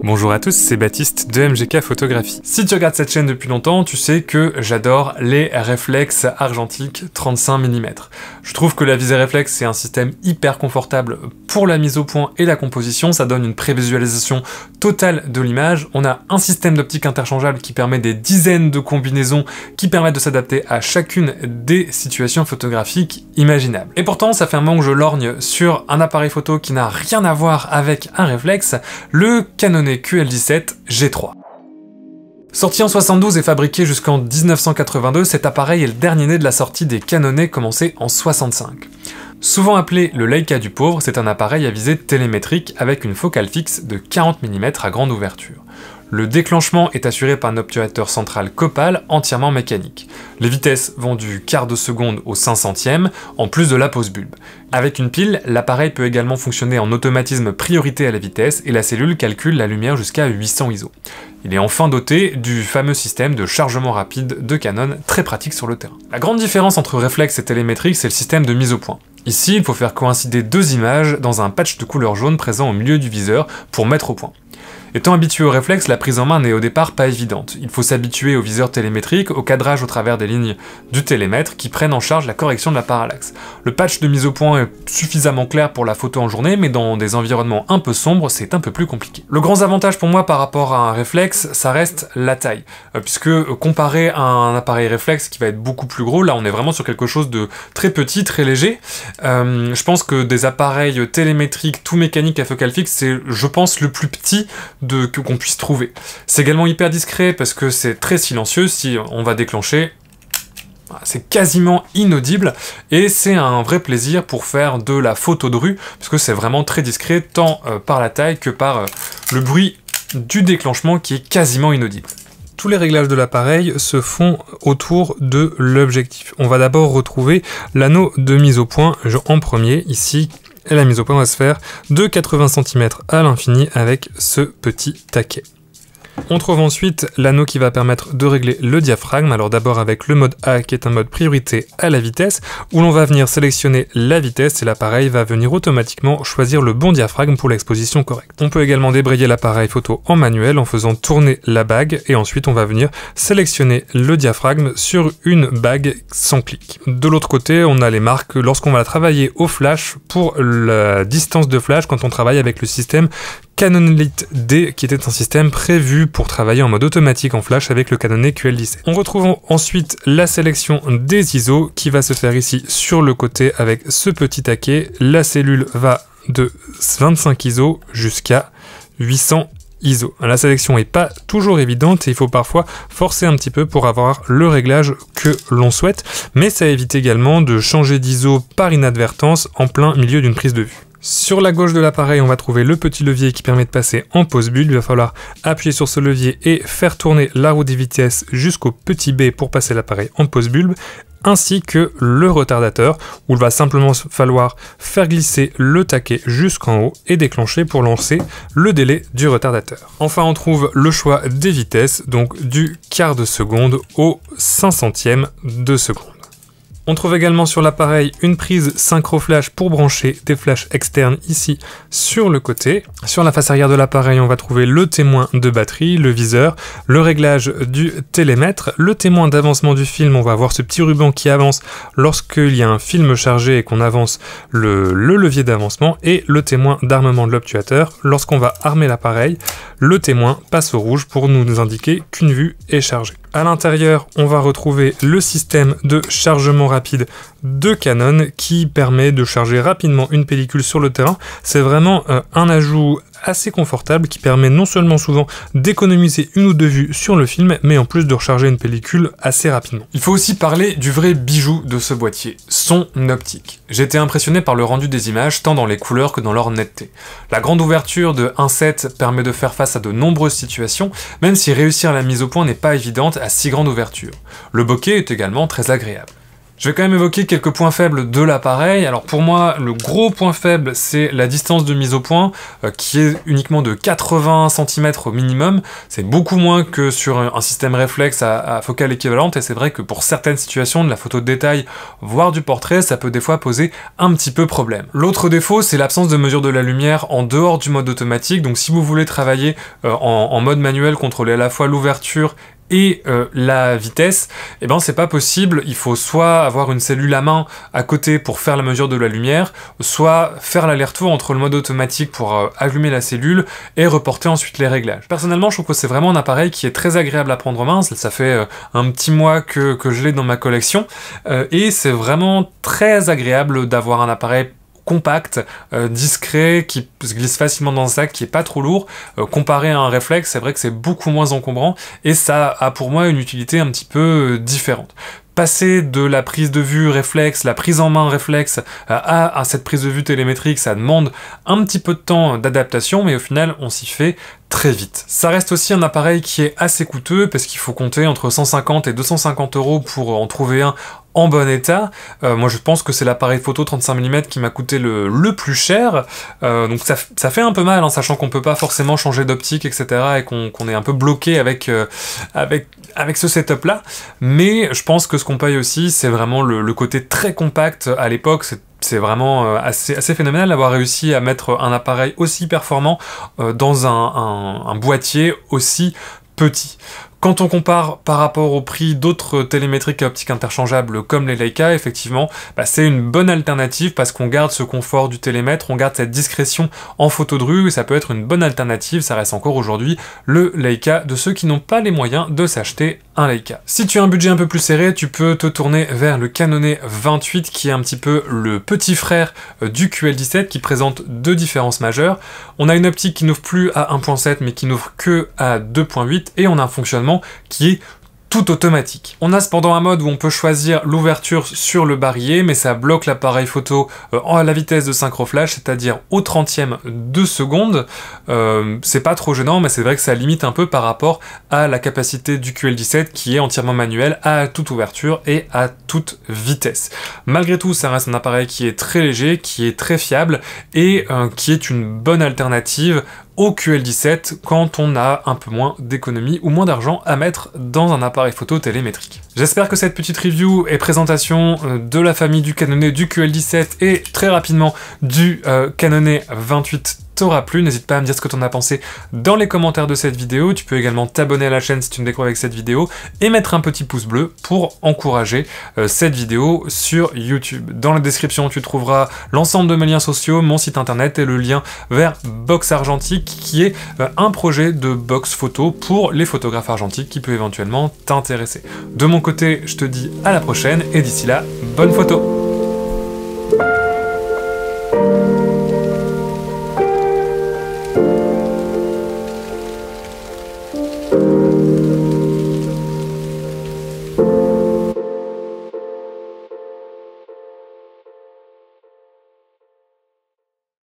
Bonjour à tous, c'est Baptiste de MGK Photographie. Si tu regardes cette chaîne depuis longtemps, tu sais que j'adore les réflexes argentiques 35 mm. Je trouve que la visée réflexe c'est un système hyper confortable pour la mise au point et la composition, ça donne une prévisualisation totale de l'image. On a un système d'optique interchangeable qui permet des dizaines de combinaisons qui permettent de s'adapter à chacune des situations photographiques imaginables. Et pourtant, ça fait un moment que je lorgne sur un appareil photo qui n'a rien à voir avec un réflexe, le Canon QL17 G3. Sorti en 72 et fabriqué jusqu'en 1982, cet appareil est le dernier né de la sortie des Canonais commencée en 65. Souvent appelé le Leica du pauvre, c'est un appareil à visée télémétrique avec une focale fixe de 40 mm à grande ouverture. Le déclenchement est assuré par un obturateur central Copal entièrement mécanique. Les vitesses vont du quart de seconde au 500e, en plus de la pose bulbe. Avec une pile, l'appareil peut également fonctionner en automatisme priorité à la vitesse et la cellule calcule la lumière jusqu'à 800 ISO. Il est enfin doté du fameux système de chargement rapide de Canon, très pratique sur le terrain. La grande différence entre réflexe et télémétrique, c'est le système de mise au point. Ici, il faut faire coïncider deux images dans un patch de couleur jaune présent au milieu du viseur pour mettre au point. Étant habitué au réflexe, la prise en main n'est au départ pas évidente. Il faut s'habituer au viseur télémétrique, au cadrage au travers des lignes du télémètre qui prennent en charge la correction de la parallaxe. Le patch de mise au point est suffisamment clair pour la photo en journée, mais dans des environnements un peu sombres, c'est un peu plus compliqué. Le grand avantage pour moi par rapport à un réflexe, ça reste la taille. Puisque comparé à un appareil réflexe qui va être beaucoup plus gros, là on est vraiment sur quelque chose de très petit, très léger. Je pense que des appareils télémétriques tout mécaniques à focale fixe, c'est je pense le plus petit qu'on puisse trouver. C'est également hyper discret parce que c'est très silencieux. Si on va déclencher, c'est quasiment inaudible et c'est un vrai plaisir pour faire de la photo de rue parce que c'est vraiment très discret tant par la taille que par le bruit du déclenchement qui est quasiment inaudible. Tous les réglages de l'appareil se font autour de l'objectif. On va d'abord retrouver l'anneau de mise au point en premier ici. Et la mise au point va se faire de 80 cm à l'infini avec ce petit taquet. On trouve ensuite l'anneau qui va permettre de régler le diaphragme, alors d'abord avec le mode A qui est un mode priorité à la vitesse, où l'on va venir sélectionner la vitesse et l'appareil va venir automatiquement choisir le bon diaphragme pour l'exposition correcte. On peut également débrayer l'appareil photo en manuel en faisant tourner la bague et ensuite on va venir sélectionner le diaphragme sur une bague sans clic. De l'autre côté, on a les marques lorsqu'on va travailler au flash pour la distance de flash quand on travaille avec le système Canon Elite D qui était un système prévu pour travailler en mode automatique en flash avec le Canon QL17. On retrouve ensuite la sélection des ISO qui va se faire ici sur le côté avec ce petit taquet. La cellule va de 25 ISO jusqu'à 800 ISO. La sélection n'est pas toujours évidente et il faut parfois forcer un petit peu pour avoir le réglage que l'on souhaite, mais ça évite également de changer d'ISO par inadvertance en plein milieu d'une prise de vue. Sur la gauche de l'appareil, on va trouver le petit levier qui permet de passer en pose bulbe. Il va falloir appuyer sur ce levier et faire tourner la roue des vitesses jusqu'au petit B pour passer l'appareil en pose bulbe, ainsi que le retardateur, où il va simplement falloir faire glisser le taquet jusqu'en haut et déclencher pour lancer le délai du retardateur. Enfin, on trouve le choix des vitesses, donc du quart de seconde au 500e de seconde. On trouve également sur l'appareil une prise synchro flash pour brancher des flashs externes ici sur le côté. Sur la face arrière de l'appareil, on va trouver le témoin de batterie, le viseur, le réglage du télémètre, le témoin d'avancement du film. On va avoir ce petit ruban qui avance lorsqu'il y a un film chargé et qu'on avance le levier d'avancement et le témoin d'armement de l'obturateur. Lorsqu'on va armer l'appareil, le témoin passe au rouge pour nous indiquer qu'une vue est chargée. À l'intérieur, on va retrouver le système de chargement rapide de Canon qui permet de charger rapidement une pellicule sur le terrain. C'est vraiment un ajout assez confortable qui permet non seulement souvent d'économiser une ou deux vues sur le film, mais en plus de recharger une pellicule assez rapidement. Il faut aussi parler du vrai bijou de ce boîtier, son optique. J'ai été impressionné par le rendu des images, tant dans les couleurs que dans leur netteté. La grande ouverture de 1.7 permet de faire face à de nombreuses situations, même si réussir la mise au point n'est pas évidente à si grande ouverture. Le bokeh est également très agréable. Je vais quand même évoquer quelques points faibles de l'appareil. Alors pour moi, le gros point faible, c'est la distance de mise au point, qui est uniquement de 80 cm au minimum. C'est beaucoup moins que sur un système réflexe à focale équivalente, et c'est vrai que pour certaines situations, de la photo de détail, voire du portrait, ça peut des fois poser un petit peu problème. L'autre défaut, c'est l'absence de mesure de la lumière en dehors du mode automatique. Donc si vous voulez travailler en mode manuel, contrôler à la fois l'ouverture et la vitesse, eh ben c'est pas possible. Il faut soit avoir une cellule à main à côté pour faire la mesure de la lumière, soit faire l'aller-retour entre le mode automatique pour allumer la cellule et reporter ensuite les réglages. Personnellement, je trouve que c'est vraiment un appareil qui est très agréable à prendre en main. Ça fait un petit mois que je l'ai dans ma collection, et c'est vraiment très agréable d'avoir un appareil compact, discret, qui se glisse facilement dans un sac, qui est pas trop lourd. Comparé à un réflexe, c'est vrai que c'est beaucoup moins encombrant, et ça a pour moi une utilité un petit peu différente. Passer de la prise de vue réflexe, la prise en main réflexe, à cette prise de vue télémétrique, ça demande un petit peu de temps d'adaptation, mais au final, on s'y fait très vite. Ça reste aussi un appareil qui est assez coûteux, parce qu'il faut compter entre 150 et 250 € pour en trouver un en bon état. Moi je pense que c'est l'appareil photo 35 mm qui m'a coûté le plus cher, donc ça fait un peu mal, hein, sachant qu'on peut pas forcément changer d'optique, etc., et qu'on est un peu bloqué avec ce setup là, mais je pense que ce qu'on paye aussi, c'est vraiment le côté très compact. À l'époque, c'est vraiment assez phénoménal d'avoir réussi à mettre un appareil aussi performant dans un boîtier aussi petit. Quand on compare par rapport au prix d'autres télémétriques à optique interchangeables comme les Leica, effectivement, c'est une bonne alternative parce qu'on garde ce confort du télémètre, on garde cette discrétion en photo de rue, et ça peut être une bonne alternative. Ça reste encore aujourd'hui le Leica de ceux qui n'ont pas les moyens de s'acheter un Leica. Si tu as un budget un peu plus serré, tu peux te tourner vers le Canon E28, qui est un petit peu le petit frère du QL17, qui présente deux différences majeures. On a une optique qui n'ouvre plus à 1.7 mais qui n'ouvre que à 2.8, et on a un fonctionnement qui est tout automatique. On a cependant un mode où on peut choisir l'ouverture sur le barillet, mais ça bloque l'appareil photo à la vitesse de synchroflash, c'est-à-dire au 30e de seconde. C'est pas trop gênant, mais c'est vrai que ça limite un peu par rapport à la capacité du QL17 qui est entièrement manuel, à toute ouverture et à toute vitesse. Malgré tout, ça reste un appareil qui est très léger, qui est très fiable, et qui est une bonne alternative au QL17 quand on a un peu moins d'économie ou moins d'argent à mettre dans un appareil photo télémétrique. J'espère que cette petite review et présentation de la famille du Canon E, du QL17 et très rapidement du Canon E28 t'aura plu. N'hésite pas à me dire ce que t'en as pensé dans les commentaires de cette vidéo. Tu peux également t'abonner à la chaîne si tu me découvres avec cette vidéo et mettre un petit pouce bleu pour encourager cette vidéo sur YouTube. Dans la description, tu trouveras l'ensemble de mes liens sociaux, mon site internet et le lien vers Box Argentique, qui est un projet de box photo pour les photographes argentiques qui peut éventuellement t'intéresser. De mon côté, je te dis à la prochaine, et d'ici là, bonne photo!